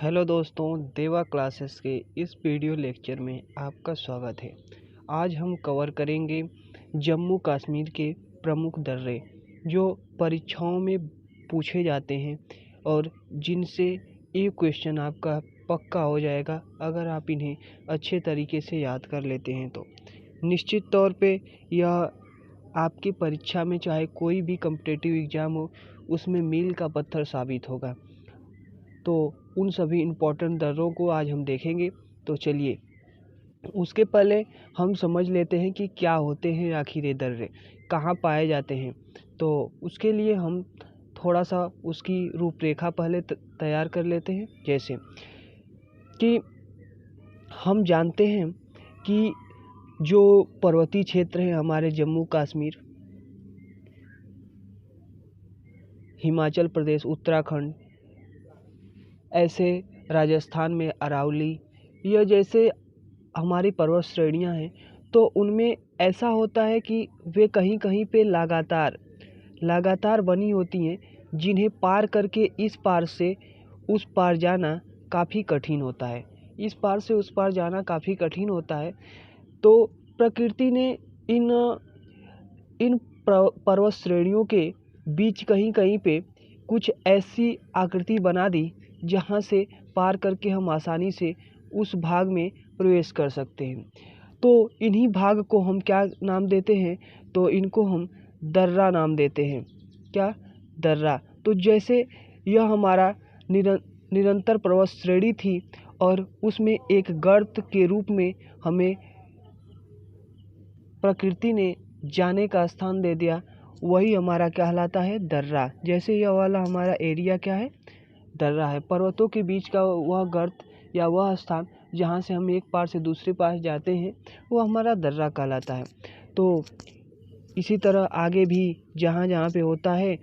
Hello दोस्तों, देवा classes के इस वीडियो लेक्चर में आपका स्वागत है। आज हम कवर करेंगे जम्मू कश्मीर के प्रमुख दर्रे जो परीक्षाओं में पूछे जाते हैं और जिनसे एक क्वेश्चन आपका पक्का हो जाएगा अगर आप इन्हें अच्छे तरीके से याद कर लेते हैं तो निश्चित तौर पे यह आपकी परीक्षा में चाहे कोई भी कॉम्पिटिटिव एग्ज़ाम हो उसमें मील का पत्थर साबित होगा। तो उन सभी इम्पोर्टेंट दर्रों को आज हम देखेंगे। तो चलिए उसके पहले हम समझ लेते हैं कि क्या होते हैं आखिर ये दर्रे, कहाँ पाए जाते हैं। तो उसके लिए हम थोड़ा सा उसकी रूपरेखा पहले तैयार कर लेते हैं। जैसे कि हम जानते हैं कि जो पर्वतीय क्षेत्र है हमारे जम्मू कश्मीर, हिमाचल प्रदेश, उत्तराखंड, ऐसे राजस्थान में अरावली, यह जैसे हमारी पर्वत श्रेणियाँ हैं तो उनमें ऐसा होता है कि वे कहीं कहीं पे लगातार बनी होती हैं, जिन्हें पार करके इस पार से उस पार जाना काफ़ी कठिन होता है। इस पार से उस पार जाना काफ़ी कठिन होता है। तो प्रकृति ने इन पर्वत श्रेणियों के बीच कहीं कहीं पे कुछ ऐसी आकृति बना दी जहाँ से पार करके हम आसानी से उस भाग में प्रवेश कर सकते हैं। तो इन्हीं भाग को हम क्या नाम देते हैं, तो इनको हम दर्रा नाम देते हैं। क्या? दर्रा। तो जैसे यह हमारा निरंतर पर्वत श्रेणी थी और उसमें एक गर्त के रूप में हमें प्रकृति ने जाने का स्थान दे दिया, वही हमारा कहलाता है दर्रा। जैसे यह वाला हमारा एरिया क्या है? दर्रा है। पर्वतों के बीच का वह गर्त या वह स्थान जहाँ से हम एक पार से दूसरे पार जाते हैं वो हमारा दर्रा कहलाता है। तो इसी तरह आगे भी जहाँ जहाँ पे होता है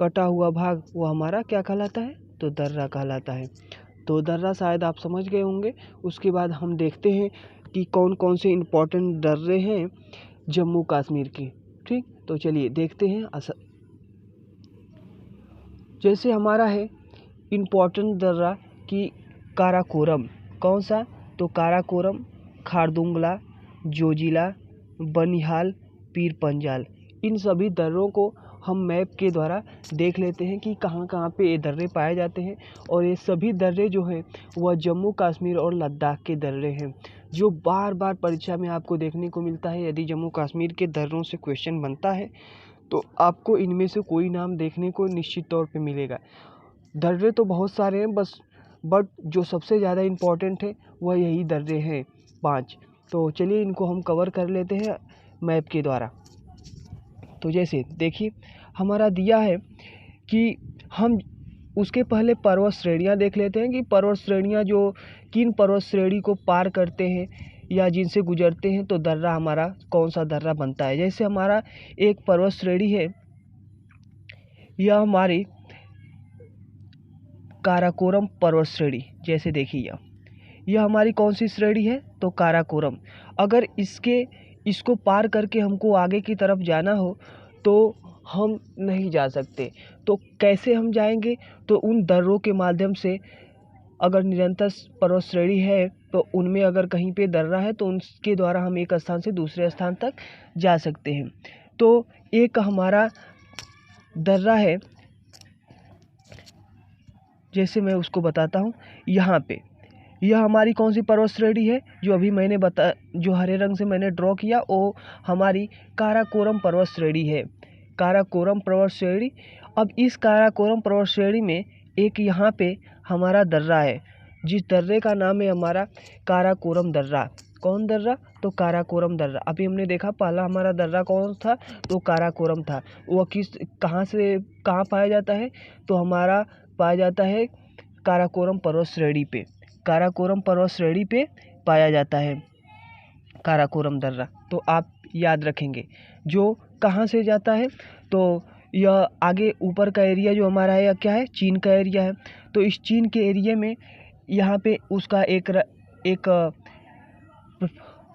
कटा हुआ भाग वो हमारा क्या कहलाता है? तो दर्रा कहलाता है। तो दर्रा शायद आप समझ गए होंगे। उसके बाद हम देखते हैं कि कौन कौन से इम्पोर्टेंट दर्रे हैं जम्मू कश्मीर के। ठीक, तो चलिए देखते हैं। जैसे हमारा है इम्पोर्टेंट दर्रा कि काराकोरम। कौन सा? तो काराकोरम, खारदुंगला, जोजिला, बनिहाल, पीर पंजाल। इन सभी दर्रों को हम मैप के द्वारा देख लेते हैं कि कहाँ कहाँ पे ये दर्रे पाए जाते हैं। और ये सभी दर्रे जो हैं वह जम्मू कश्मीर और लद्दाख के दर्रे हैं, जो बार बार परीक्षा में आपको देखने को मिलता है। यदि जम्मू कश्मीर के दर्रों से क्वेश्चन बनता है तो आपको इनमें से कोई नाम देखने को निश्चित तौर पे मिलेगा। दर्रे तो बहुत सारे हैं बट जो सबसे ज़्यादा इम्पोर्टेंट है वह यही दर्रे हैं 5। तो चलिए इनको हम कवर कर लेते हैं मैप के द्वारा। तो जैसे देखिए हमारा दिया है कि हम उसके पहले पर्वत श्रेणियाँ देख लेते हैं कि पर्वत श्रेणियाँ जो किन पर्वत श्रेणी को पार करते हैं या जिनसे गुजरते हैं तो दर्रा हमारा कौन सा दर्रा बनता है। जैसे हमारा एक पर्वत श्रेणी है, यह हमारी काराकोरम पर्वत श्रेणी। जैसे देखिए यह हमारी कौन सी श्रेणी है? तो काराकोरम। अगर इसको पार करके हमको आगे की तरफ जाना हो तो हम नहीं जा सकते। तो कैसे हम जाएंगे? तो उन दर्रों के माध्यम से। अगर निरंतर पर्वत श्रेणी है तो उनमें अगर कहीं पे दर्रा है तो उनके द्वारा हम एक स्थान से दूसरे स्थान तक जा सकते हैं। तो एक हमारा दर्रा है, जैसे मैं उसको बताता हूँ। यहाँ पे यह हमारी कौन सी पर्वत श्रेणी है जो अभी मैंने जो हरे रंग से मैंने ड्रॉ किया वो हमारी काराकोरम पर्वत श्रेणी है। काराकोरम पर्वत श्रेणी। अब इस काराकोरम पर्वत श्रेणी में एक यहाँ पे हमारा दर्रा है, जिस दर्रे का नाम है हमारा काराकोरम दर्रा। कौन दर्रा? तो काराकोरम दर्रा। अभी हमने देखा पहला हमारा दर्रा कौन था? तो काराकोरम था। वह कहाँ पाया जाता है? तो हमारा पाया जाता है काराकोरम पर्वत श्रेणी पे। काराकोरम पर्वत श्रेणी पे पाया जाता है काराकोरम दर्रा। तो आप याद रखेंगे जो कहाँ से जाता है। तो यह आगे ऊपर का एरिया जो हमारा है यह क्या है? चीन का एरिया है। तो इस चीन के एरिया में यहाँ पे उसका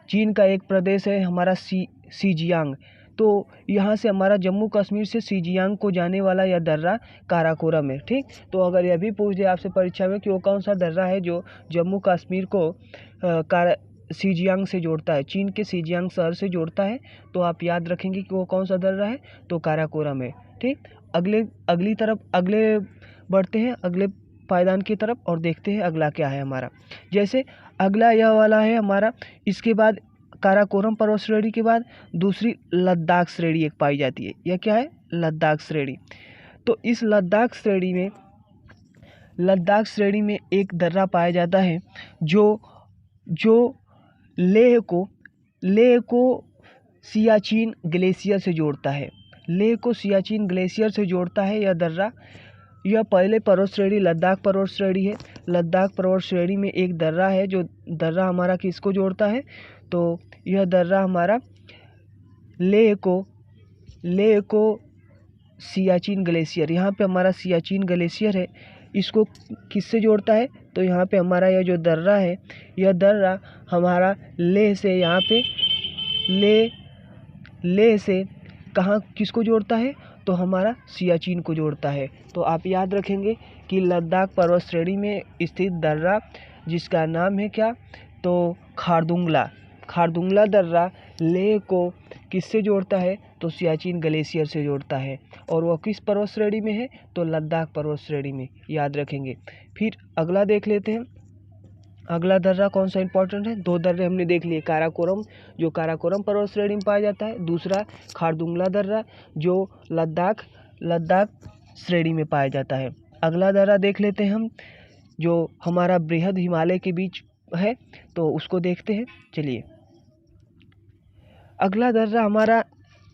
चीन का एक प्रदेश है हमारा सीजियांग। तो यहाँ से हमारा जम्मू कश्मीर से शिजियांग को जाने वाला यह दर्रा काराकोरम है। ठीक, तो अगर यह भी पूछ दे आपसे परीक्षा में कि वो कौन सा दर्रा है जो जम्मू कश्मीर को शिजियांग से जोड़ता है, चीन के शिजियांग शहर से जोड़ता है, तो आप याद रखेंगे कि वो कौन सा दर्रा है, तो काराकोरम है। ठीक, अगले बढ़ते हैं अगले पायदान की तरफ और देखते हैं अगला क्या है हमारा। जैसे अगला यह वाला है हमारा, इसके बाद काराकोरम पर्वत श्रेणी के बाद दूसरी लद्दाख श्रेणी एक पाई जाती है। यह क्या है, लद्दाख श्रेणी। तो इस लद्दाख श्रेणी में एक दर्रा पाया जाता है जो लेह को सियाचिन ग्लेशियर से जोड़ता है। लेह को सियाचिन ग्लेशियर से जोड़ता है यह दर्रा। यह पहले पर्वत श्रेणी लद्दाख पर्वत श्रेणी है। लद्दाख पर्वत श्रेणी में एक दर्रा है, जो दर्रा हमारा किसको जोड़ता है, तो यह दर्रा हमारा लेह को सियाचिन ग्लेशियर, यहाँ पे हमारा सियाचिन ग्लेशियर है, इसको किससे जोड़ता है, तो यहाँ पे हमारा यह जो दर्रा है, यह दर्रा हमारा लेह से यहाँ पे लेह से कहाँ किसको जोड़ता है, तो हमारा सियाचिन को जोड़ता है। तो आप याद रखेंगे कि लद्दाख पर्वत श्रेणी में स्थित दर्रा जिसका नाम है क्या, तो खारदुंगला दर्रा लेह को किससे जोड़ता है, तो सियाचिन ग्लेशियर से जोड़ता है। और वह किस पर्वत श्रेणी में है, तो लद्दाख पर्वत श्रेणी में, याद रखेंगे। फिर अगला देख लेते हैं, अगला दर्रा कौन सा इंपॉर्टेंट है। दो दर्रे हमने देख लिए, काराकोरम जो काराकोरम पर्वत श्रेणी में पाया जाता है, दूसरा खारदुंगला दर्रा जो लद्दाख श्रेणी में पाया जाता है। अगला दर्रा देख लेते हैं हम, जो हमारा बृहद हिमालय के बीच है, तो उसको देखते हैं। चलिए, अगला दर्रा हमारा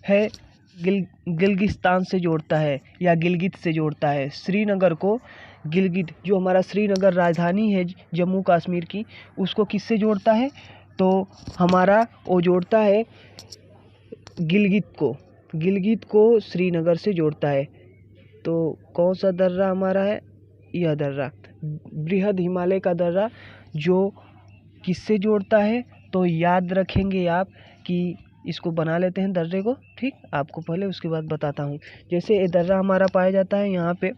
है गिलगिस्तान से जोड़ता है या गिलगित से जोड़ता है श्रीनगर को। गिलगित जो हमारा श्रीनगर राजधानी है जम्मू कश्मीर की, उसको किससे जोड़ता है, तो हमारा वो जोड़ता है गिलगित को श्रीनगर से जोड़ता है। तो कौन सा दर्रा हमारा है, यह दर्रा बृहद हिमालय का दर्रा जो किससे जोड़ता है, तो याद रखेंगे आप कि इसको बना लेते हैं दर्रे को। ठीक, आपको पहले उसके बाद बताता हूँ। जैसे ये दर्रा हमारा पाया जाता है यहाँ पे,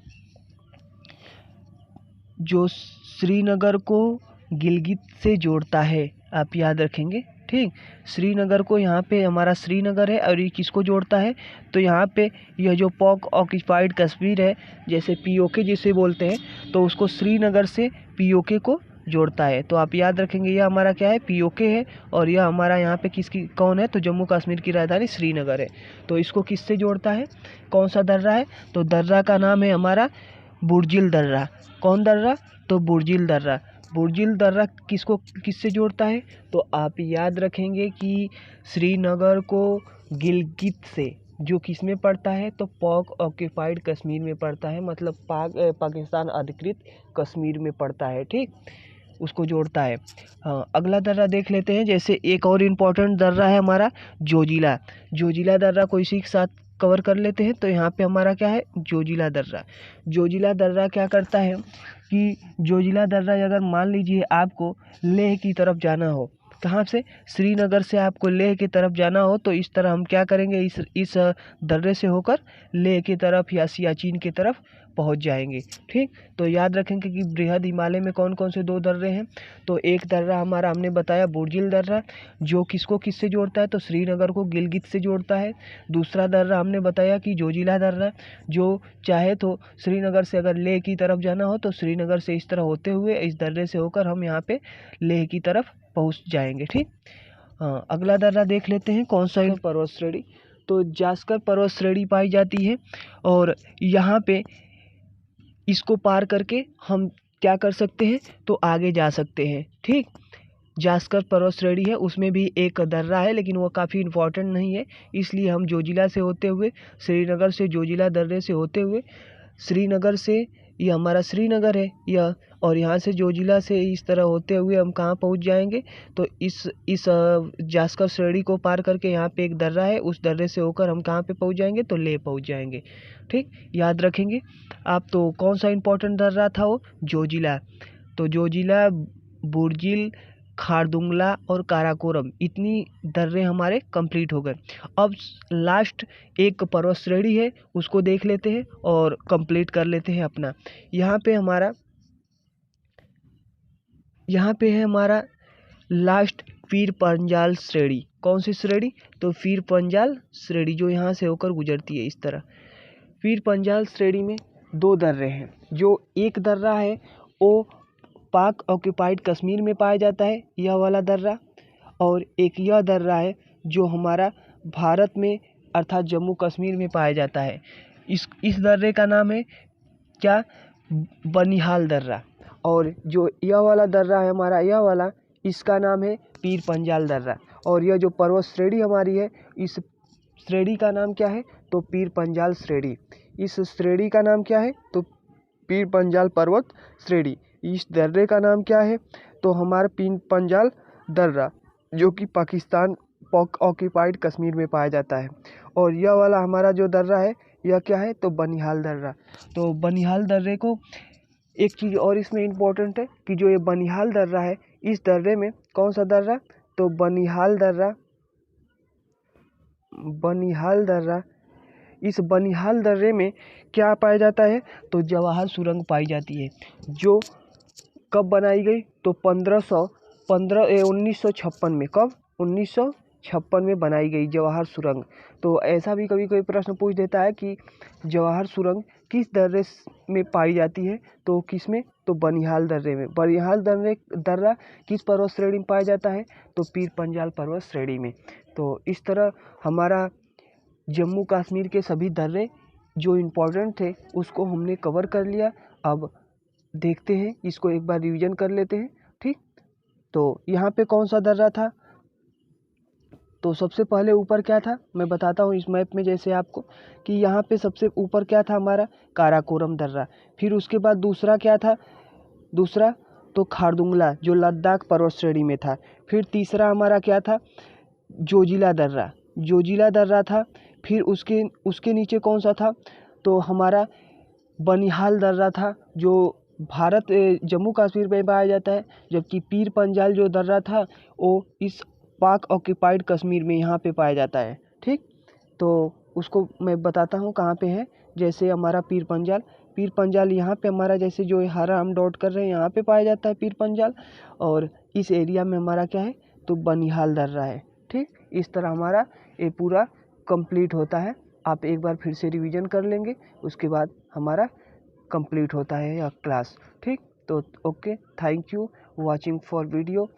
जो श्रीनगर को गिलगित से जोड़ता है, आप याद रखेंगे। ठीक, श्रीनगर को यहाँ पे हमारा श्रीनगर है और ये किसको जोड़ता है, तो यहाँ पे यह जो पॉक ऑक्यूपाइड कश्मीर है, जैसे पीओके जिसे बोलते हैं, तो उसको श्रीनगर से पीओके को जोड़ता है। तो आप याद रखेंगे यह हमारा क्या है, पीओके है, और यह हमारा यहाँ पे कौन है, तो जम्मू कश्मीर की राजधानी श्रीनगर है। तो इसको किससे जोड़ता है, कौन सा दर्रा है, तो दर्रा का नाम है हमारा बुर्जिल दर्रा। कौन दर्रा, तो बुर्जिल दर्रा। बुर्जिल दर्रा किससे जोड़ता है, तो आप याद रखेंगे कि श्रीनगर को गिलगित से, जो किस में पड़ता है, तो पॉक ऑक्यूपाइड कश्मीर में पड़ता है, मतलब पाकिस्तान अधिकृत कश्मीर में पड़ता है। ठीक, उसको जोड़ता है। हाँ, अगला दर्रा देख लेते हैं। जैसे एक और इम्पोर्टेंट दर्रा है हमारा जोजिला दर्रा को इसी के साथ कवर कर लेते हैं। तो यहाँ पे हमारा क्या है, जोजिला दर्रा क्या करता है कि जोजिला दर्रा अगर मान लीजिए आपको लेह की तरफ जाना हो, कहाँ से, श्रीनगर से आपको लेह की तरफ जाना हो, तो इस तरह हम क्या करेंगे, इस दर्रे से होकर लेह की तरफ या सियाचिन की तरफ पहुंच जाएंगे। ठीक, तो याद रखेंगे कि बृहद हिमालय में कौन कौन से दो दर्रे हैं, तो एक दर्रा हमारा हमने बताया बुर्जिल दर्रा, जो किससे जोड़ता है, तो श्रीनगर को गिलगित से जोड़ता है। दूसरा दर्रा हमने बताया कि जोजिला दर्रा, जो चाहे तो श्रीनगर से अगर लेह की तरफ जाना हो, तो श्रीनगर से इस तरह होते हुए इस दर्रे से होकर हम यहाँ पे लेह की तरफ पहुँच जाएंगे। ठीक, हाँ, अगला दर्रा देख लेते हैं कौन सा है, पर्वत श्रेणी। तो जास्कर पर्वत श्रेणी पाई जाती है, और यहाँ पे इसको पार करके हम क्या कर सकते हैं, तो आगे जा सकते हैं। ठीक, जास्कर पर्वत श्रेणी है, उसमें भी एक दर्रा है, लेकिन वो काफ़ी इम्पोर्टेंट नहीं है, इसलिए हम जोजिला से होते हुए, श्रीनगर से जोजिला दर्रे से होते हुए, श्रीनगर से, ये हमारा श्रीनगर है यह, और यहाँ से जोजिला से इस तरह होते हुए हम कहाँ पहुँच जाएंगे, तो इस जास्कर श्रेणी को पार करके यहाँ पे एक दर्रा है, उस दर्रे से होकर हम कहाँ पे पहुँच जाएंगे, तो लेह पहुँच जाएंगे। ठीक, याद रखेंगे आप। तो कौन सा इंपॉर्टेंट दर्रा था वो, जोजिला। तो जोजिला, बुर्जिल, खारदुंगला और काराकोरम, इतनी दर्रे हमारे कंप्लीट हो गए। अब लास्ट एक पर्वत श्रेणी है, उसको देख लेते हैं और कंप्लीट कर लेते हैं अपना। यहाँ पे है हमारा लास्ट पीर पंजाल श्रेणी। कौन सी श्रेणी? तो पीर पंजाल श्रेणी, जो यहाँ से होकर गुजरती है इस तरह। पीर पंजाल श्रेणी में दो दर्रे हैं। जो एक दर्रा है वो पाक ऑक्यूपाइड कश्मीर में पाया जाता है, यह वाला दर्रा, और एक यह दर्रा है जो हमारा भारत में अर्थात जम्मू कश्मीर में पाया जाता है। इस दर्रे का नाम है क्या? बनिहाल दर्रा। और जो यह वाला दर्रा है हमारा, यह वाला, इसका नाम है पीर पंजाल दर्रा। और यह जो पर्वत श्रेणी हमारी है, इस श्रेणी का नाम क्या है? तो पीर पंजाल श्रेणी। इस श्रेणी का नाम क्या है? तो पीर पंजाल पर्वत श्रेणी। इस दर्रे का नाम क्या है? तो हमारा पीर पंजाल दर्रा, जो कि पाकिस्तान ऑक्यूपाइड कश्मीर में पाया जाता है। और यह वाला हमारा जो दर्रा है, यह क्या है? तो बनिहाल दर्रा। तो बनिहाल दर्रे को एक चीज़ और इसमें इम्पोर्टेंट है कि जो ये बनिहाल दर्रा है, इस दर्रे में कौन सा दर्रा? तो बनिहाल दर्रा। इस बनिहाल दर्रे में क्या पाया जाता है? तो जवाहर सुरंग पाई जाती है, जो कब बनाई गई? तो 1956 में। कब? 1956 में बनाई गई जवाहर सुरंग। तो ऐसा भी कभी कोई प्रश्न पूछ देता है कि जवाहर सुरंग किस दर्रे में पाई जाती है? तो किस में? तो बनिहाल दर्रे में। बनिहाल दर्रा किस पर्वत श्रेणी में पाया जाता है? तो पीर पंजाल पर्वत श्रेणी में। तो इस तरह हमारा जम्मू कश्मीर के सभी दर्रे जो इम्पोर्टेंट थे उसको हमने कवर कर लिया। अब देखते हैं, इसको एक बार रिवीजन कर लेते हैं। ठीक, तो यहाँ पे कौन सा दर्रा था? तो सबसे पहले ऊपर क्या था मैं बताता हूँ इस मैप में, जैसे आपको कि यहाँ पे सबसे ऊपर क्या था हमारा? काराकोरम दर्रा। फिर उसके बाद दूसरा क्या था? दूसरा तो खारदुंगला, जो लद्दाख पर्वत श्रेणी में था। फिर तीसरा हमारा क्या था? जोजिला दर्रा था। फिर उसके नीचे कौन सा था? तो हमारा बनिहाल दर्रा था, जो भारत जम्मू कश्मीर में पाया जाता है। जबकि पीर पंजाल जो दर्रा था वो इस पाक ऑक्यूपाइड कश्मीर में यहाँ पे पाया जाता है। ठीक, तो उसको मैं बताता हूँ कहाँ पे है। जैसे हमारा पीर पंजाल यहाँ पे हमारा, जैसे जो हरा हम डॉट कर रहे हैं, यहाँ पे पाया जाता है पीर पंजाल। और इस एरिया में हमारा क्या है? तो बनिहाल दर्रा है। ठीक, इस तरह हमारा ये पूरा कंप्लीट होता है। आप एक बार फिर से रिवीजन कर लेंगे, उसके बाद हमारा कंप्लीट होता है यह क्लास। ठीक, तो okay, thank you watching for video.